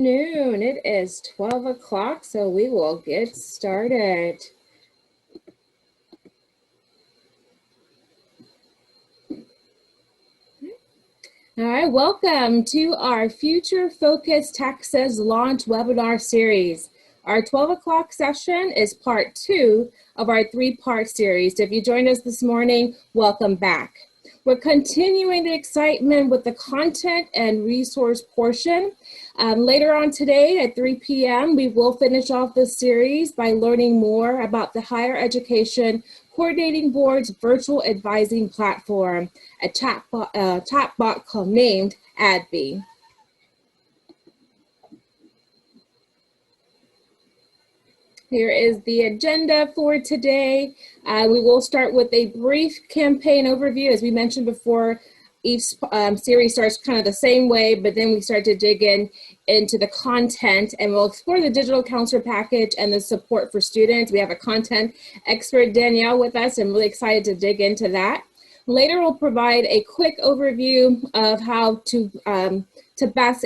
Noon. It is 12 o'clock, so we will get started. All right, welcome to our Future Focus Texas launch webinar series. Our 12 o'clock session is part 2 of our 3-part series. So if you joined us this morning, welcome back. We're continuing the excitement with the content and resource portion. Later on today at 3 p.m., we will finish off this series by learning more about the Higher Education Coordinating Board's virtual advising platform, a chatbot named ADBE. Here is the agenda for today. We will start with a brief campaign overview. As we mentioned before, each series starts kind of the same way, but then we start to dig into the content, and we'll explore the digital counselor package and the support for students. We have a content expert, Danielle, with us. I'm really excited to dig into that. Later, we'll provide a quick overview of how to best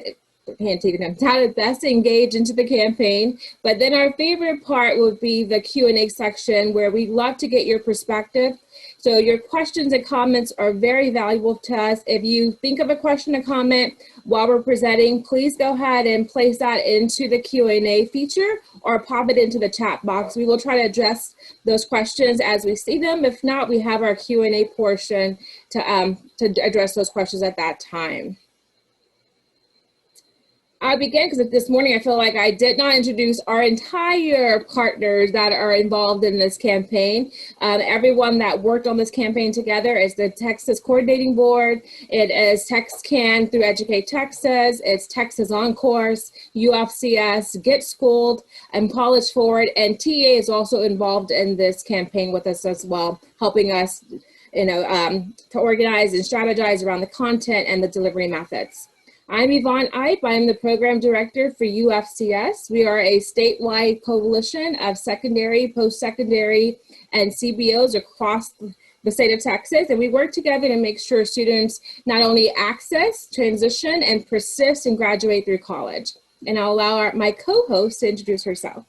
engage into the campaign. But then our favorite part would be the Q&A section, where we'd love to get your perspective. So your questions and comments are very valuable to us. If you think of a question or comment while we're presenting, please go ahead and place that into the Q&A feature or pop it into the chat box. We will try to address those questions as we see them. If not, we have our Q&A portion to address those questions at that time. I'll begin because this morning I feel like I did not introduce our entire partners that are involved in this campaign. Everyone that worked on this campaign together is the Texas Coordinating Board. It is TexCan through Educate Texas. It's Texas OnCourse, UFCS, Get Schooled, and College Forward. And TA is also involved in this campaign with us as well, helping us, to organize and strategize around the content and the delivery methods. I'm Yvonne Ipe. I'm the program director for UFCS. We are a statewide coalition of secondary, post-secondary, and CBOs across the state of Texas, and we work together to make sure students not only access, transition, and persist and graduate through college. And I'll allow my co-host to introduce herself.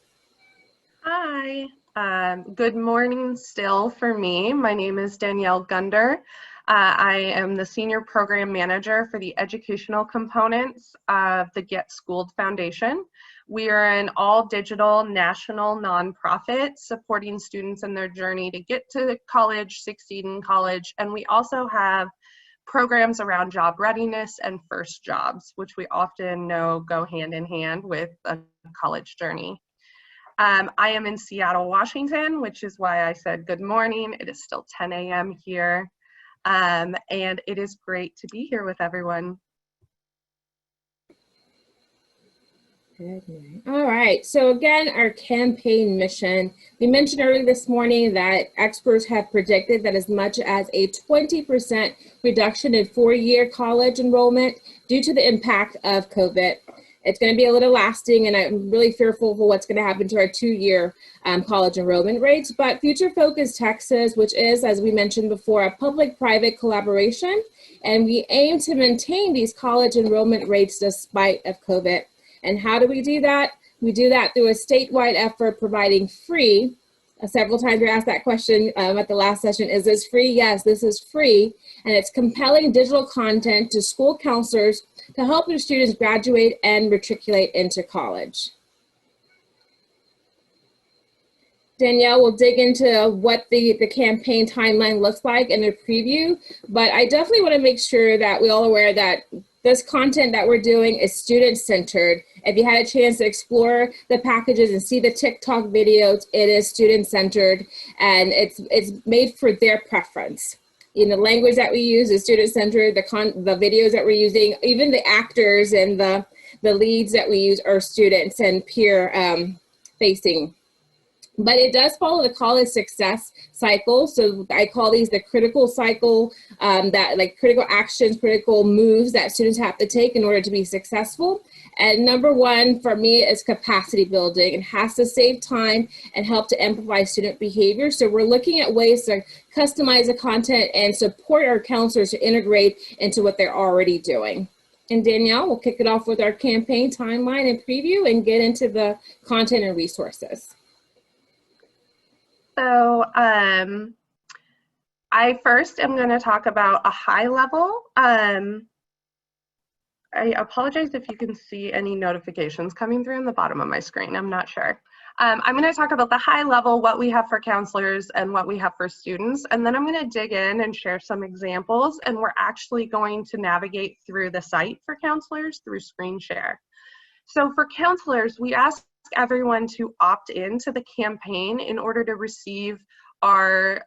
Hi, good morning still for me. My name is Danielle Gunder. I am the Senior Program Manager for the educational components of the Get Schooled Foundation. We are an all-digital national nonprofit supporting students in their journey to get to college, succeed in college, and we also have programs around job readiness and first jobs, which we often know go hand in hand with a college journey. I am in Seattle, Washington, which is why I said good morning. It is still 10 a.m. here. And it is great to be here with everyone. All right, so again, our campaign mission. We mentioned earlier this morning that experts have predicted that as much as a 20% reduction in 4-year college enrollment due to the impact of COVID. It's going to be a little lasting, and I'm really fearful for what's going to happen to our 2-year college enrollment rates. But Future Focus Texas, which is, as we mentioned before, a public-private collaboration, and we aim to maintain these college enrollment rates despite of COVID. And how do we do that? We do that through a statewide effort providing free. Several times we asked that question at the last session, is this free? Yes, this is free, and it's compelling digital content to school counselors to help their students graduate and matriculate into college. Danielle will dig into what the campaign timeline looks like in the preview, but I definitely want to make sure that we're all aware that this content that we're doing is student-centered. If you had a chance to explore the packages and see the TikTok videos, it is student-centered, and it's made for their preference. The language that we use is student-centered, the videos that we're using, even the actors and the leads that we use are students and peer-facing. But it does follow the college success cycle. So I call these the critical cycle, that like critical actions, critical moves that students have to take in order to be successful. And number one for me is capacity building. It has to save time and help to amplify student behavior. So we're looking at ways to customize the content and support our counselors to integrate into what they're already doing. And Danielle will kick it off with our campaign timeline and preview and get into the content and resources. So I first am going to talk about a high level. I apologize if you can see any notifications coming through in the bottom of my screen. I'm not sure. I'm going to talk about the high level, what we have for counselors and what we have for students. And then I'm going to dig in and share some examples. And we're actually going to navigate through the site for counselors through screen share. So for counselors, we ask everyone to opt in to the campaign in order to receive our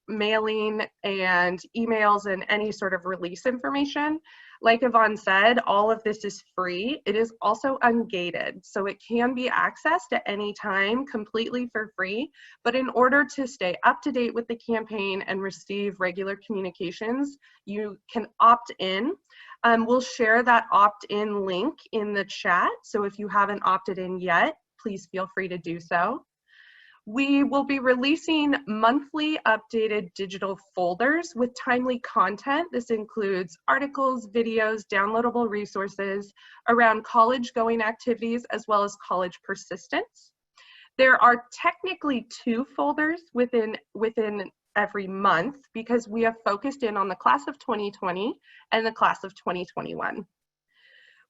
mailing and emails and any sort of release information. Like Yvonne said, all of this is free. It is also ungated, so it can be accessed at any time completely for free. But in order to stay up to date with the campaign and receive regular communications, you can opt in. We'll share that opt-in link in the chat, so if you haven't opted in yet, please feel free to do so. We will be releasing monthly updated digital folders with timely content. This includes articles, videos, downloadable resources around college-going activities, as well as college persistence. There are technically 2 folders within every month because we have focused in on the class of 2020 and the class of 2021.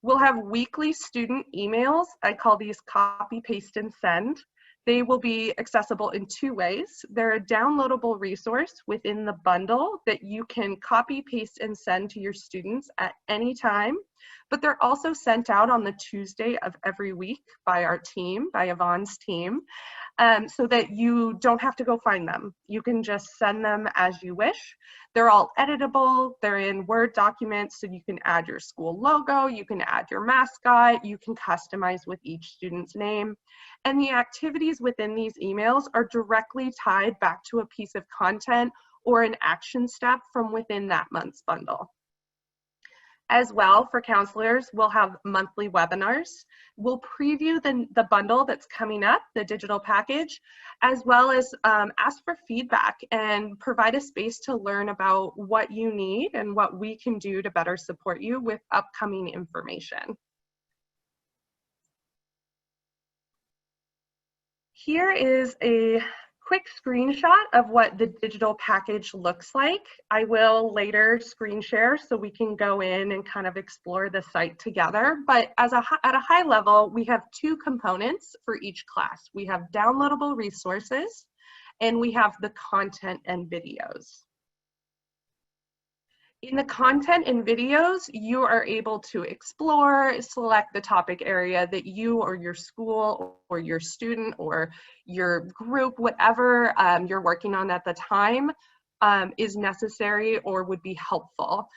We'll have weekly student emails. I call these copy, paste, and send. They will be accessible in 2 ways. They're a downloadable resource within the bundle that you can copy, paste, and send to your students at any time, but they're also sent out on the Tuesday of every week by our team, by Yvonne's team, so that you don't have to go find them. You can just send them as you wish. They're all editable. They're in Word documents, so you can add your school logo, you can add your mascot, you can customize with each student's name. And the activities within these emails are directly tied back to a piece of content or an action step from within that month's bundle. As well, for counselors, we'll have monthly webinars. We'll preview the bundle that's coming up, the digital package, as well as ask for feedback and provide a space to learn about what you need and what we can do to better support you with upcoming information. Here is a quick screenshot of what the digital package looks like. I will later screen share so we can go in and kind of explore the site together. But at a high level, we have 2 components for each class. We have downloadable resources and we have the content and videos. In the content and videos, you are able to explore, select the topic area that you or your school or your student or your group, whatever you're working on at the time, is necessary or would be helpful.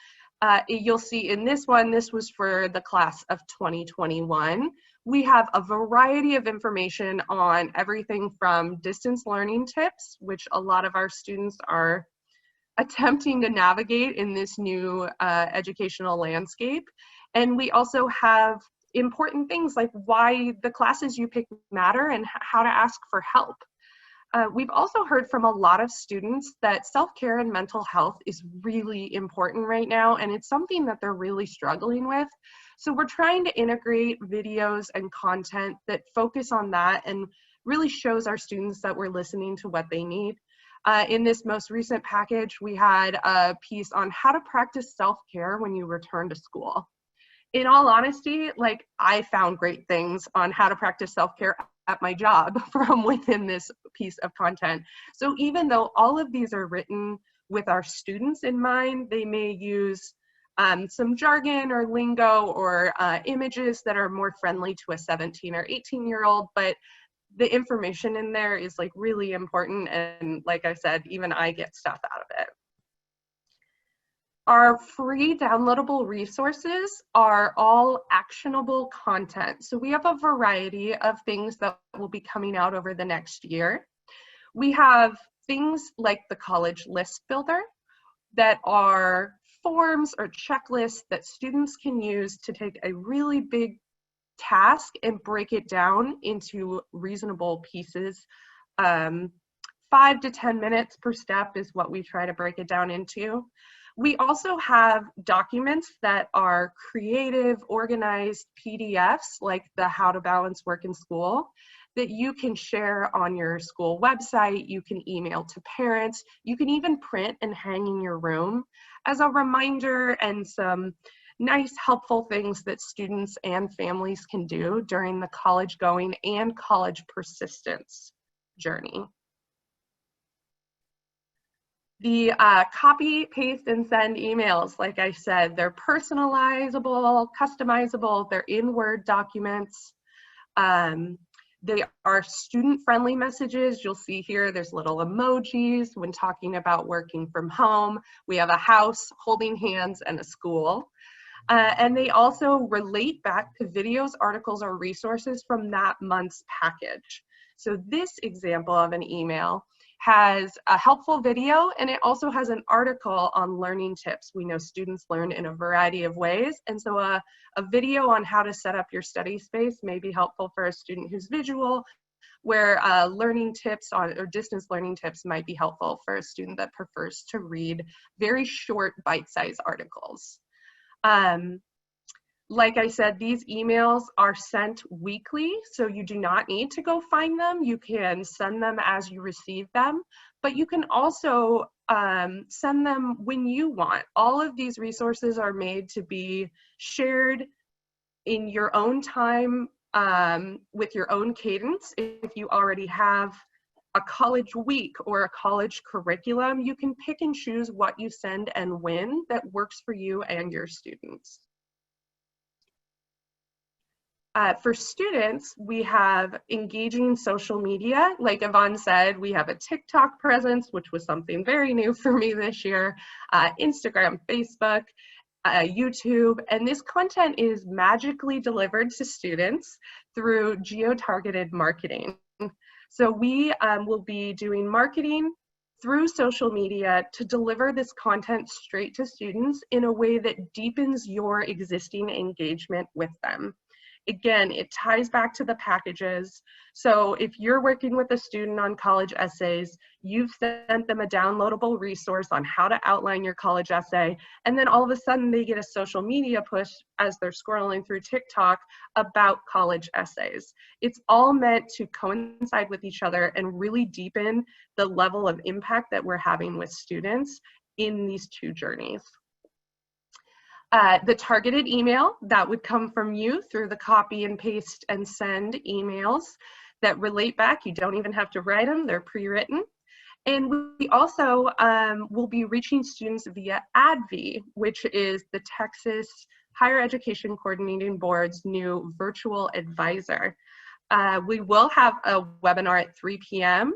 You'll see in this one, this was for the class of 2021. We have a variety of information on everything from distance learning tips, which a lot of our students are attempting to navigate in this new educational landscape. And we also have important things like why the classes you pick matter and how to ask for help. We've also heard from a lot of students that self-care and mental health is really important right now, and it's something that they're really struggling with. So we're trying to integrate videos and content that focus on that and really shows our students that we're listening to what they need. In this most recent package, we had a piece on how to practice self-care when you return to school. In all honesty, like, I found great things on how to practice self-care at my job from within this piece of content. So even though all of these are written with our students in mind, they may use some jargon or lingo or images that are more friendly to a 17 or 18-year-old, but the information in there is like really important, and like I said, even I get stuff out of it. Our free downloadable resources are all actionable content. So we have a variety of things that will be coming out over the next year. We have things like the College List Builder that are forms or checklists that students can use to take a really big task and break it down into reasonable pieces. 5 to 10 minutes per step is what we try to break it down into. We also have documents that are creative, organized PDFs, like the How to Balance Work and School, that you can share on your school website, you can email to parents, you can even print and hang in your room as a reminder and some nice, helpful things that students and families can do during the college going and college persistence journey. The copy, paste, and send emails, like I said, they're personalizable, customizable, they're in Word documents. They are student-friendly messages. You'll see here there's little emojis when talking about working from home. We have a house, holding hands, and a school. And they also relate back to videos, articles, or resources from that month's package. So this example of an email has a helpful video, and it also has an article on learning tips. We know students learn in a variety of ways, and so a video on how to set up your study space may be helpful for a student who's visual, where learning tips or distance learning tips might be helpful for a student that prefers to read very short bite-sized articles. Like I said, these emails are sent weekly, so you do not need to go find them. You can send them as you receive them, but you can also send them when you want. All of these resources are made to be shared in your own time with your own cadence. If you already have a college week or a college curriculum, you can pick and choose what you send and when that works for you and your students. For students, we have engaging social media. Like Yvonne said, we have a TikTok presence, which was something very new for me this year, Instagram, Facebook, YouTube, and this content is magically delivered to students through geo-targeted marketing. So we will be doing marketing through social media to deliver this content straight to students in a way that deepens your existing engagement with them. Again, it ties back to the packages. So if you're working with a student on college essays, you've sent them a downloadable resource on how to outline your college essay, and then all of a sudden they get a social media push as they're scrolling through TikTok about college essays. It's all meant to coincide with each other and really deepen the level of impact that we're having with students in these two journeys. The targeted email, that would come from you through the copy and paste and send emails that relate back. You don't even have to write them, they're pre-written. And we also will be reaching students via ADVI, which is the Texas Higher Education Coordinating Board's new virtual advisor. We will have a webinar at 3 p.m.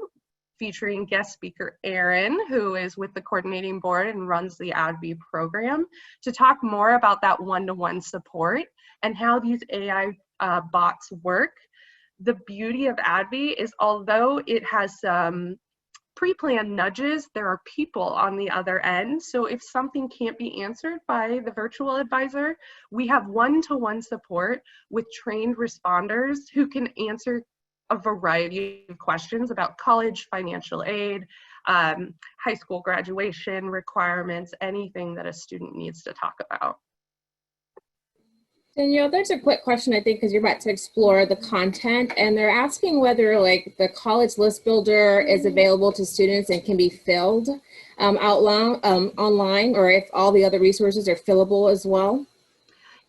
featuring guest speaker Erin, who is with the coordinating board and runs the ADVI program, to talk more about that one-to-one support and how these AI bots work. The beauty of ADVI is, although it has pre-planned nudges, there are people on the other end. So if something can't be answered by the virtual advisor, we have one-to-one support with trained responders who can answer a variety of questions about college, financial aid, high school graduation requirements, anything that a student needs to talk about. Danielle, there's a quick question, I think, because you're about to explore the content, and they're asking whether like the college list builder is available to students and can be filled online, or if all the other resources are fillable as well.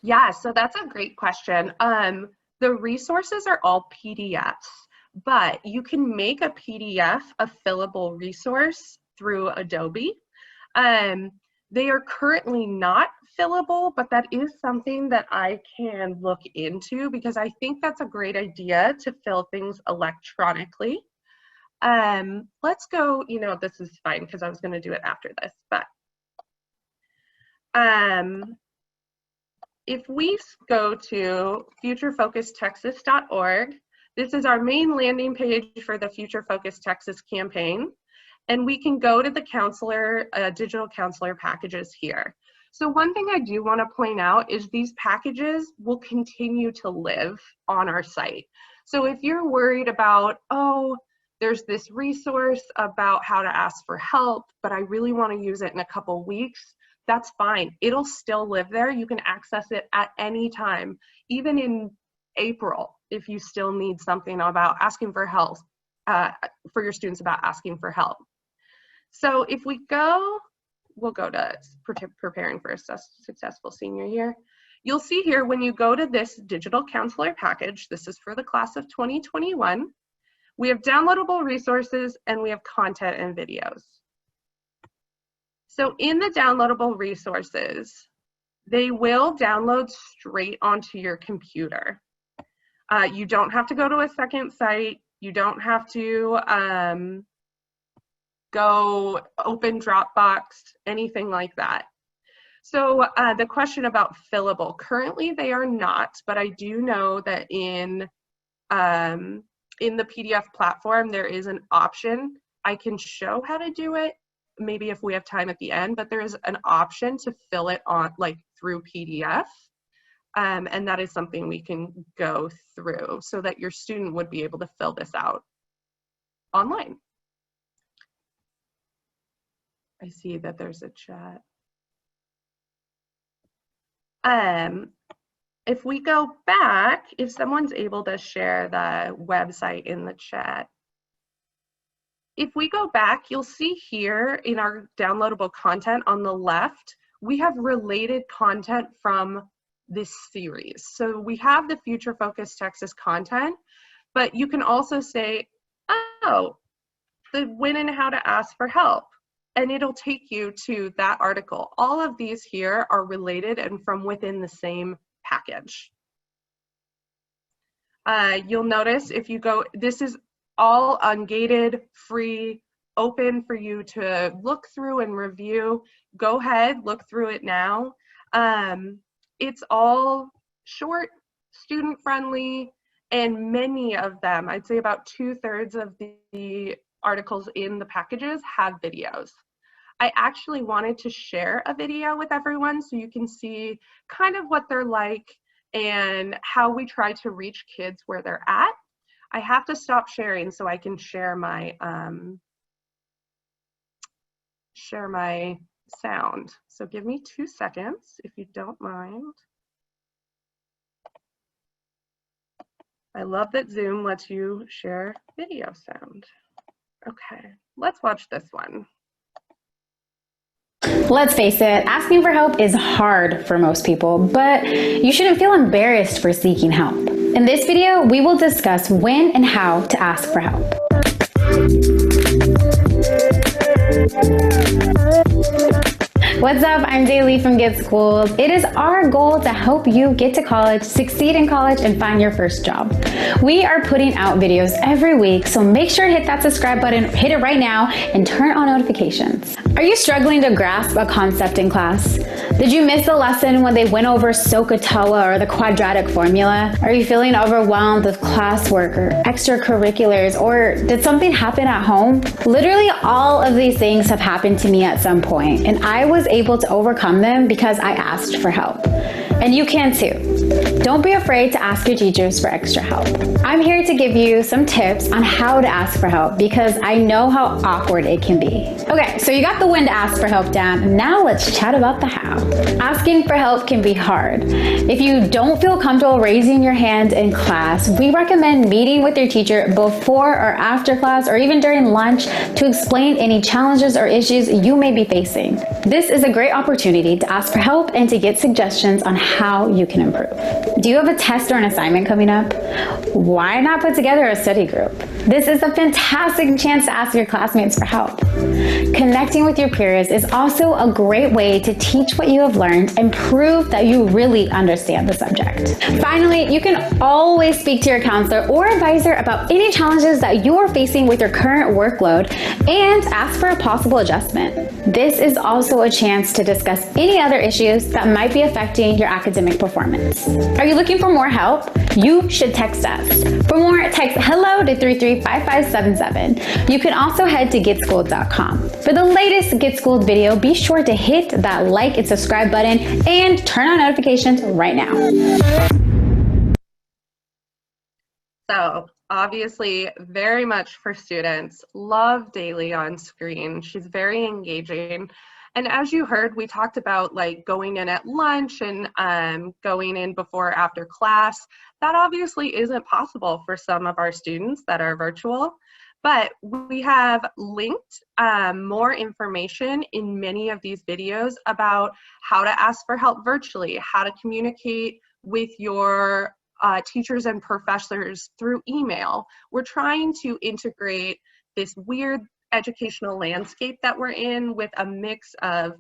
Yeah, so that's a great question. The resources are all PDFs, but you can make a PDF a fillable resource through Adobe. They are currently not fillable, but that is something that I can look into because I think that's a great idea to fill things electronically. Let's go, this is fine because I was going to do it after this, but if we go to futurefocustexas.org, this is our main landing page for the Future Focus Texas campaign, and we can go to the counselor, digital counselor packages here. So one thing I do want to point out is these packages will continue to live on our site. So if you're worried about, oh, there's this resource about how to ask for help, but I really want to use it in a couple weeks, that's fine. It'll still live there. You can access it at any time, even in April, if you still need something about asking for help, for your students about asking for help. So if we go, we'll go to preparing for a successful senior year. You'll see here when you go to this digital counselor package, this is for the class of 2021, we have downloadable resources and we have content and videos. So in the downloadable resources, they will download straight onto your computer. You don't have to go to a second site. You don't have to go open Dropbox, anything like that. So the question about fillable, currently they are not, but I do know that in the PDF platform, there is an option. I can show how to do it, maybe if we have time at the end, but there is an option to fill it on like through PDF. And that is something we can go through so that your student would be able to fill this out online. I see that there's a chat. If we go back, if someone's able to share the website in the chat, if we go back, you'll see here in our downloadable content on the left, we have related content from this series. So we have the Future Focused Texas content, but you can also say, oh, the when and how to ask for help, and it'll take you to that article. All of these here are related and from within the same package. You'll notice if you go, this is all ungated, free, open for you to look through and review. Go ahead, look through it now. It's all short, student-friendly, and many of them, I'd say about 2/3 of the articles in the packages have videos. I actually wanted to share a video with everyone so you can see kind of what they're like and how we try to reach kids where they're at. I have to stop sharing so I can share my sound. So give me 2 seconds if you don't mind. I love that Zoom lets you share video sound. Okay, let's watch this one. Let's face it, asking for help is hard for most people, but you shouldn't feel embarrassed for seeking help. In this video, we will discuss when and how to ask for help. What's up? I'm Daily from Get Schooled. It is our goal to help you get to college, succeed in college, and find your first job. We are putting out videos every week, so make sure to hit that subscribe button, hit it right now, and turn on notifications. Are you struggling to grasp a concept in class? Did you miss a lesson when they went over SOHCAHTOA or the quadratic formula? Are you feeling overwhelmed with classwork or extracurriculars, or did something happen at home? Literally all of these things have happened to me at some point, and I was able to overcome them because I asked for help. And you can too. Don't be afraid to ask your teachers for extra help. I'm here to give you some tips on how to ask for help because I know how awkward it can be. Okay, so you got the when to ask for help down. Now let's chat about the how. Asking for help can be hard. If you don't feel comfortable raising your hand in class, we recommend meeting with your teacher before or after class or even during lunch to explain any challenges or issues you may be facing. This is a great opportunity to ask for help and to get suggestions on how you can improve. Do you have a test or an assignment coming up? Why not put together a study group? This is a fantastic chance to ask your classmates for help. Connecting with your peers is also a great way to teach what you have learned and prove that you really understand the subject. Finally, you can always speak to your counselor or advisor about any challenges that you are facing with your current workload and ask for a possible adjustment. This is also a chance to discuss any other issues that might be affecting your academic performance. Are you looking for more help? You should text us. For more, text HELLO to 335577. You can also head to getschooled.com. For the latest Get Schooled video, be sure to hit that like and subscribe button and turn on notifications right now. So obviously very much for students. Love Daily on screen. She's very engaging. And as you heard, we talked about like going in at lunch and going in before or after class. That obviously isn't possible for some of our students that are virtual, but we have linked more information in many of these videos about how to ask for help virtually, how to communicate with your teachers and professors through email. We're trying to integrate this weird educational landscape that we're in with a mix of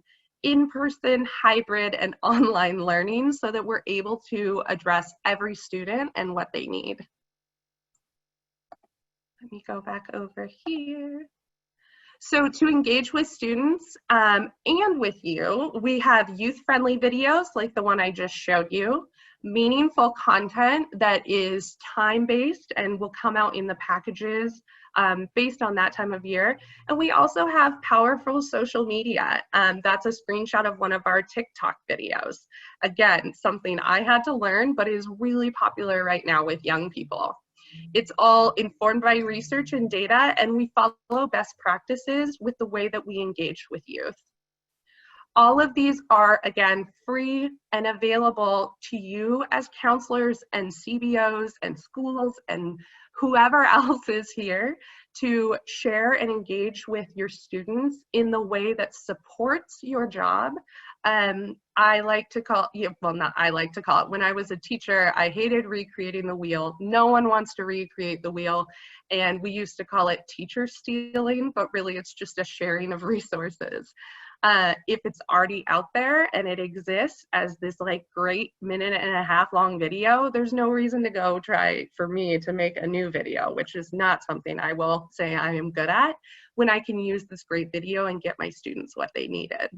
in-person, hybrid, and online learning so that we're able to address every student and what they need. Let me go back over here. So to engage with students and with you, we have youth-friendly videos like the one I just showed you, meaningful content that is time-based and will come out in the packages based on that time of year. And we also have powerful social media. That's a screenshot of one of our TikTok videos. Again, something I had to learn, but is really popular right now with young people. It's all informed by research and data, and we follow best practices with the way that we engage with youth. All of these are, again, free and available to you as counselors and CBOs and schools and whoever else is here to share and engage with your students in the way that supports your job. I like to call, well, not I like to call it, when I was a teacher, I hated recreating the wheel. No one wants to recreate the wheel. And we used to call it teacher stealing, but really it's just a sharing of resources. If it's already out there and it exists as this like great 1.5-minute long video, there's no reason to go try for me to make a new video, which is not something I will say I am good at when I can use this great video and get my students what they needed.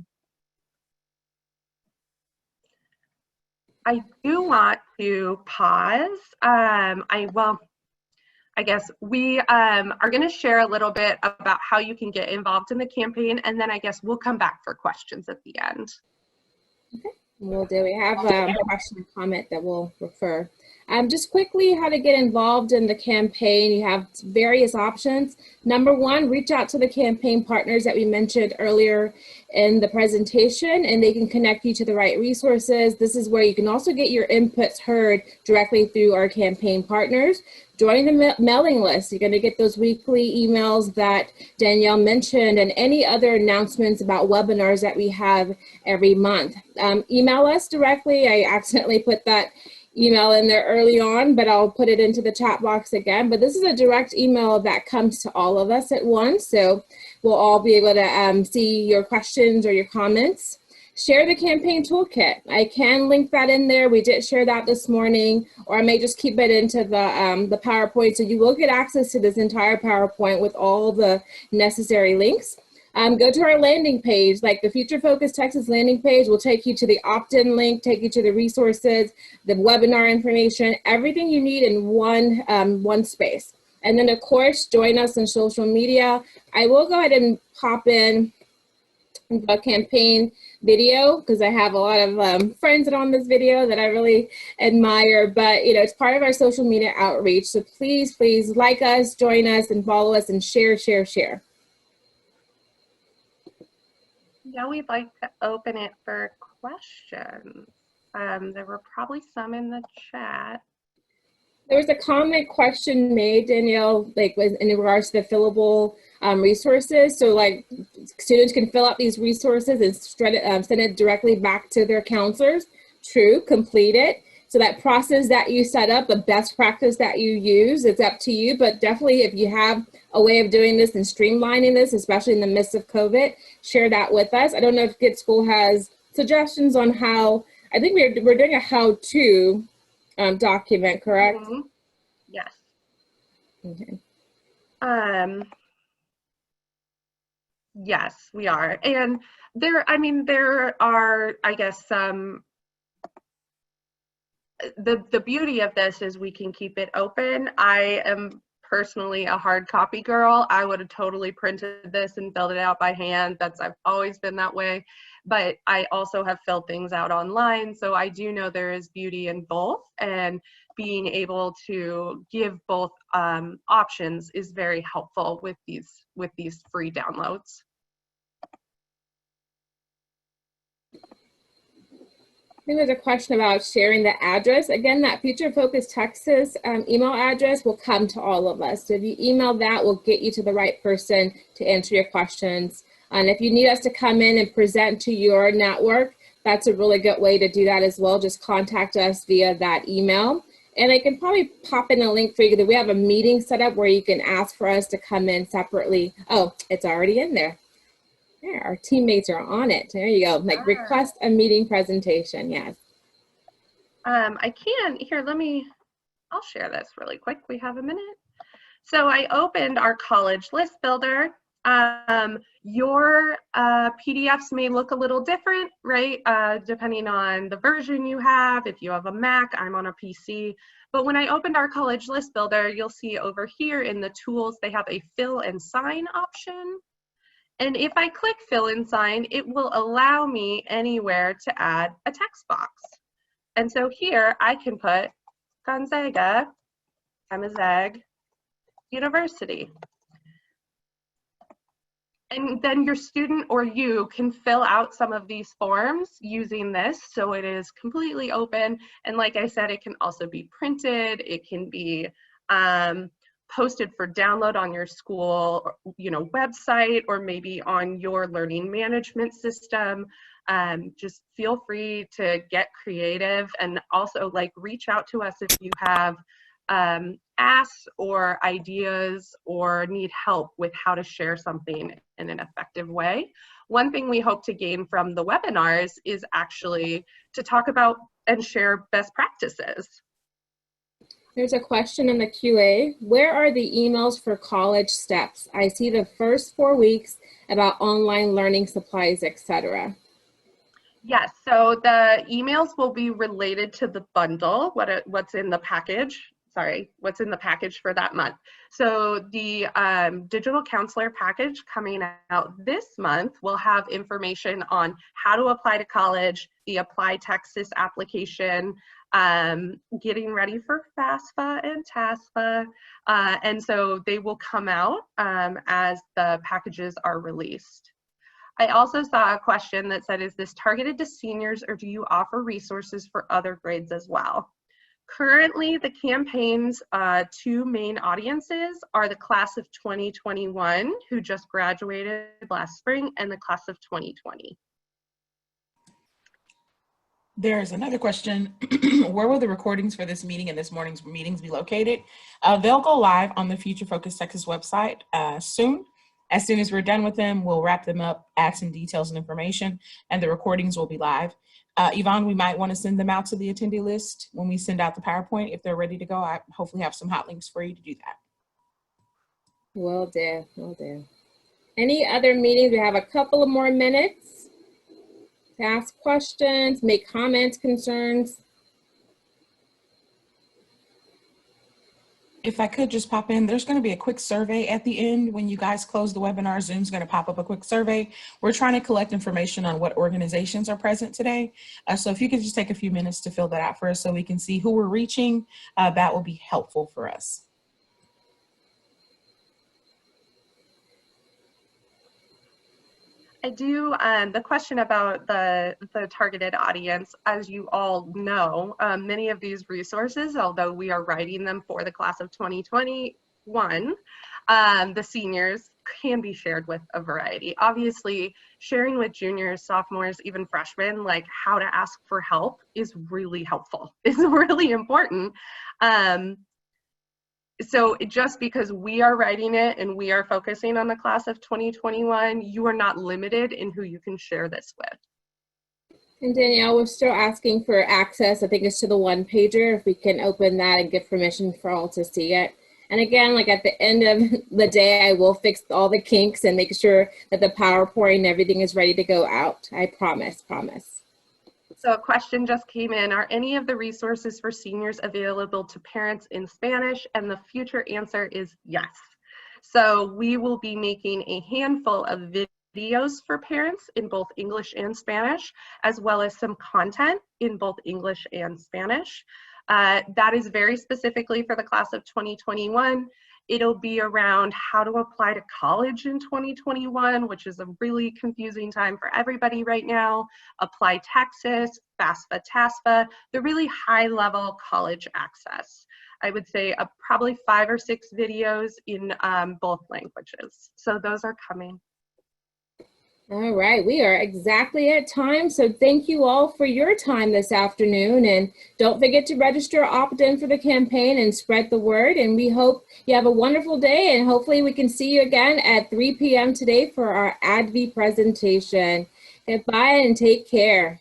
I do want to pause. I guess we are going to share a little bit about how you can get involved in the campaign, and then I guess we'll come back for questions at the end. Okay, we'll do. We have a question and comment that we'll refer. Just quickly, how to get involved in the campaign. You have various options. Number one, reach out to the campaign partners that we mentioned earlier in the presentation, and they can connect you to the right resources. This is where you can also get your inputs heard directly through our campaign partners. Join the mailing list. You're going to get those weekly emails that Danielle mentioned and any other announcements about webinars that we have every month. Email us directly. I accidentally put that email in there early on, but I'll put it into the chat box again. But this is a direct email that comes to all of us at once. So we'll all be able to see your questions or your comments. Share the campaign toolkit. I can link that in there. We did share that this morning, or I may just keep it into the PowerPoint. So you will get access to this entire PowerPoint with all the necessary links. Go to our landing page, like the Future Focus Texas landing page will take you to the opt-in link, take you to the resources, the webinar information, everything you need in one space. And then of course, join us on social media. I will go ahead and pop in the campaign video because I have a lot of friends that are on this video that I really admire, but you know, it's part of our social media outreach. So please, please like us, join us, and follow us, and share. Now we'd like to open it for questions. There were probably some in the chat. There was a comment question made, Danielle, like was in regards to the fillable resources. So like students can fill out these resources and send it directly back to their counselors. True, complete it. So that process that you set up, the best practice that you use, it's up to you. But definitely if you have a way of doing this and streamlining this, especially in the midst of COVID, share that with us. I don't know if Get School has suggestions on how, I think we're doing a how-to document, correct? Mm-hmm. Yes. Okay. Yes, we are. And there are, I guess, some, the beauty of this is we can keep it open. I am personally a hard copy girl. I would have totally printed this and filled it out by hand. I've always been that way. But I also have filled things out online. So I do know there is beauty in both, and being able to give both options is very helpful with these free downloads. I think there's a question about sharing the address. Again, that Future Focus Texas email address will come to all of us. So if you email that, we'll get you to the right person to answer your questions. And if you need us to come in and present to your network, that's a really good way to do that as well. Just contact us via that email. And I can probably pop in a link for you. We have a meeting set up where you can ask for us to come in separately. Oh, it's already in there. There, our teammates are on it. There you go. Like request a meeting presentation. Yes. I can, here, I'll share this really quick. We have a minute. So I opened our college list builder. Your PDFs may look a little different, right? Depending on the version you have. If you have a Mac, I'm on a PC. But when I opened our college list builder, you'll see over here in the tools, they have a fill and sign option. And if I click fill and sign, it will allow me anywhere to add a text box. And so here I can put Gonzaga, Amazag University. And then your student or you can fill out some of these forms using this. So it is completely open. And like I said, it can also be printed. It can be posted for download on your school, website, or maybe on your learning management system. Just feel free to get creative, and also reach out to us if you have asks or ideas or need help with how to share something in an effective way. One thing we hope to gain from the webinars is actually to talk about and share best practices. There's a question in the QA. Where are the emails for college steps? I see the first 4 weeks about online learning supplies, etc. Yes, so the emails will be related to the bundle, what's in the package. What's in the package for that month. So the digital counselor package coming out this month will have information on how to apply to college, the Apply Texas application, getting ready for FAFSA and TASFA. And so they will come out as the packages are released. I also saw a question that said, is this targeted to seniors, or do you offer resources for other grades as well? Currently, the campaign's two main audiences are the class of 2021, who just graduated last spring, and the class of 2020. There's another question. Where will the recordings for this meeting and this morning's meetings be located? They'll go live on the Future Focus Texas website soon. As soon as we're done with them, we'll wrap them up, add some details and information, and the recordings will be live. Yvonne, we might want to send them out to the attendee list when we send out the PowerPoint. If they're ready to go, I hopefully have some hot links for you to do that. Will do, will do. Any other meetings? We have a couple of more minutes to ask questions, make comments, concerns. If I could just pop in, there's going to be a quick survey at the end. When you guys close the webinar, Zoom's going to pop up a quick survey. We're trying to collect information on what organizations are present today. So if you could just take a few minutes to fill that out for us so we can see who we're reaching, that will be helpful for us. I do, the question about the targeted audience, as you all know, many of these resources, although we are writing them for the class of 2021, the seniors can be shared with a variety. Obviously, sharing with juniors, sophomores, even freshmen, like how to ask for help is really helpful. It's really important. So just because we are writing it and we are focusing on the class of 2021, you are not limited in who you can share this with. And Danielle, we're still asking for access. I think it's to the one pager. If we can open that and give permission for all to see it. And again, like at the end of the day, I will fix all the kinks and make sure that the PowerPoint and everything is ready to go out. I promise. So a question just came in. Are any of the resources for seniors available to parents in Spanish? And the future answer is yes. So we will be making a handful of videos for parents in both English and Spanish, as well as some content in both English and Spanish. That is very specifically for the class of 2021. It'll be around how to apply to college in 2021, which is a really confusing time for everybody right now. Apply Texas, FAFSA, TASFA, the really high level college access. I would say probably 5 or 6 videos in both languages. So those are coming. All right, we are exactly at time. So thank you all for your time this afternoon. And don't forget to register, opt in for the campaign and spread the word. And we hope you have a wonderful day. And hopefully we can see you again at 3 p.m. today for our ADVI presentation. Goodbye and take care.